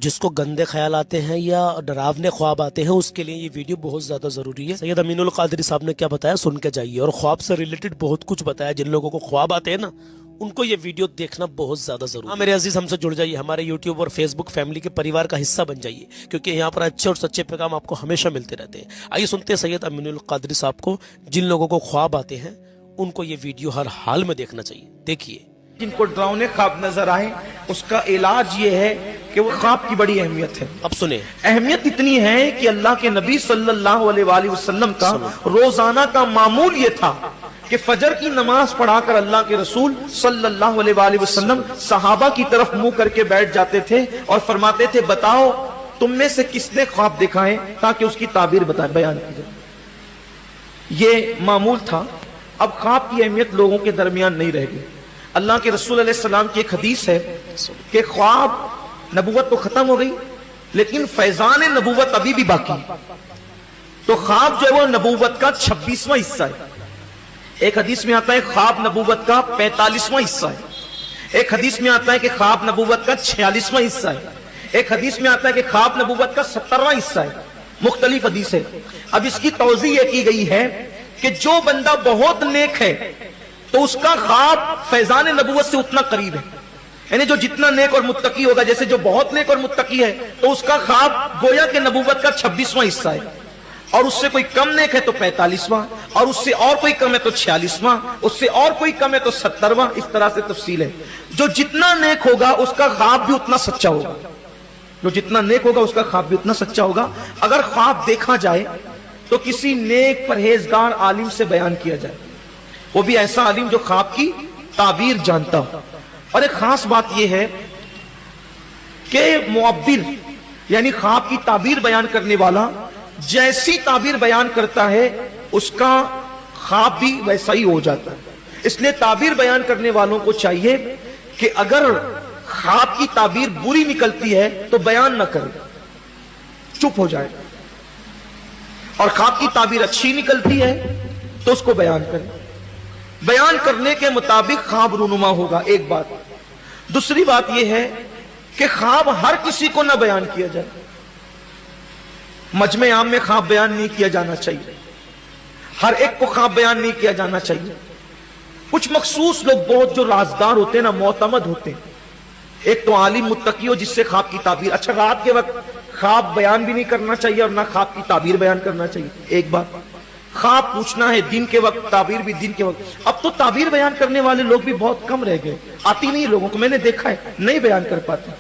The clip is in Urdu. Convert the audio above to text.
جس کو گندے خیال آتے ہیں یا ڈراونے خواب آتے ہیں اس کے لیے یہ ویڈیو بہت زیادہ ضروری ہے۔ سید امین القادری صاحب نے کیا بتایا سن کے جائیے، اور خواب سے ریلیٹڈ بہت کچھ بتایا۔ جن لوگوں کو خواب آتے ہیں نا ان کو یہ ویڈیو دیکھنا بہت زیادہ ضروری ہے۔ میرے عزیز ہم سے جڑ جائیے، ہمارے یوٹیوب اور فیس بک فیملی کے پریوار کا حصہ بن جائیے، کیونکہ یہاں پر اچھے اور سچے پیغام آپ کو ہمیشہ ملتے رہتے ہیں۔ آئیے سنتے ہیں سید امین القادری صاحب کو۔ جن لوگوں کو خواب آتے ہیں ان کو یہ ویڈیو ہر حال میں دیکھنا چاہیے، دیکھیے۔ جن کو ڈراؤنے خواب نظر آئے اس کا علاج یہ ہے کہ وہ خواب کی بڑی اہمیت ہے۔ اب سنیں، اہمیت اتنی ہے کہ اللہ کے نبی صلی اللہ علیہ وآلہ وسلم کا روزانہ کا معمول یہ تھا کہ فجر کی نماز پڑھا کر اللہ کے رسول صلی اللہ علیہ وآلہ وسلم صحابہ کی طرف منہ کر کے بیٹھ جاتے تھے اور فرماتے تھے بتاؤ تم میں سے کس نے خواب دیکھا ہے تاکہ اس کی تعبیر بیان کی جائے۔ یہ معمول تھا۔ اب خواب کی اہمیت لوگوں کے درمیان نہیں رہ گئی۔ اللہ کے رسول علیہ السلام کی ایک حدیث ہے کہ خواب، نبوت تو ختم ہو گئی لیکن فیضان نبوت ابھی بھی باقی، تو خواب جو ہے وہ نبوت کا 26واں حصہ ہے۔ ایک حدیث میں آتا ہے خواب نبوت کا 45واں حصہ ہے، ایک حدیث میں آتا ہے کہ خواب نبوت کا 46واں حصہ ہے، ایک حدیث میں آتا ہے کہ خواب نبوت کا 70واں حصہ ہے۔ مختلف حدیث ہے۔ اب اس کی توضیح یہ کی گئی ہے کہ جو بندہ بہت نیک ہے تو اس کا خواب فیضان نبوت سے اتنا قریب ہے، یعنی جو جتنا نیک اور متقی ہوگا، جیسے جو بہت نیک اور متقی ہے تو اس کا خواب گویا کہ نبوت کا 26واں حصہ ہے، اور اس سے کوئی کم نیک ہے تو 45واں، اور اس سے اور کوئی کم ہے تو 46واں، اس سے اور کوئی کم ہے تو 70واں۔ اس طرح سے تفصیل ہے۔ جو جتنا نیک ہوگا اس کا خواب بھی اتنا سچا ہوگا، جو جتنا نیک ہوگا اس کا خواب بھی اتنا سچا ہوگا۔ اگر خواب دیکھا جائے تو کسی نیک پرہیزگار عالم سے بیان کیا جائے، وہ بھی ایسا عالم جو خواب کی تعبیر جانتا ہو۔ اور ایک خاص بات یہ ہے کہ معبر یعنی خواب کی تعبیر بیان کرنے والا جیسی تعبیر بیان کرتا ہے اس کا خواب بھی ویسا ہی ہو جاتا ہے۔ اس لیے تعبیر بیان کرنے والوں کو چاہیے کہ اگر خواب کی تعبیر بری نکلتی ہے تو بیان نہ کرے، چپ ہو جائے، اور خواب کی تعبیر اچھی نکلتی ہے تو اس کو بیان کرے۔ بیان کرنے کے مطابق خواب رونما ہوگا، ایک بات۔ دوسری بات یہ ہے کہ خواب ہر کسی کو نہ بیان کیا جائے، مجمع عام میں خواب بیان نہیں کیا جانا چاہیے، ہر ایک کو خواب بیان نہیں کیا جانا چاہیے۔ کچھ مخصوص لوگ بہت جو رازدار ہوتے ہیں نا، معتمد ہوتے ہیں، ایک تو عالم متقی ہو جس سے خواب کی تعبیر، اچھا رات کے وقت خواب بیان بھی نہیں کرنا چاہیے اور نہ خواب کی تعبیر بیان کرنا چاہیے، ایک بات۔ خواب پوچھنا ہے دن کے وقت، تعبیر بھی دن کے وقت۔ اب تو تعبیر بیان کرنے والے لوگ بھی بہت کم رہ گئے، آتی نہیں لوگوں کو، میں نے دیکھا ہے نہیں بیان کر پاتے۔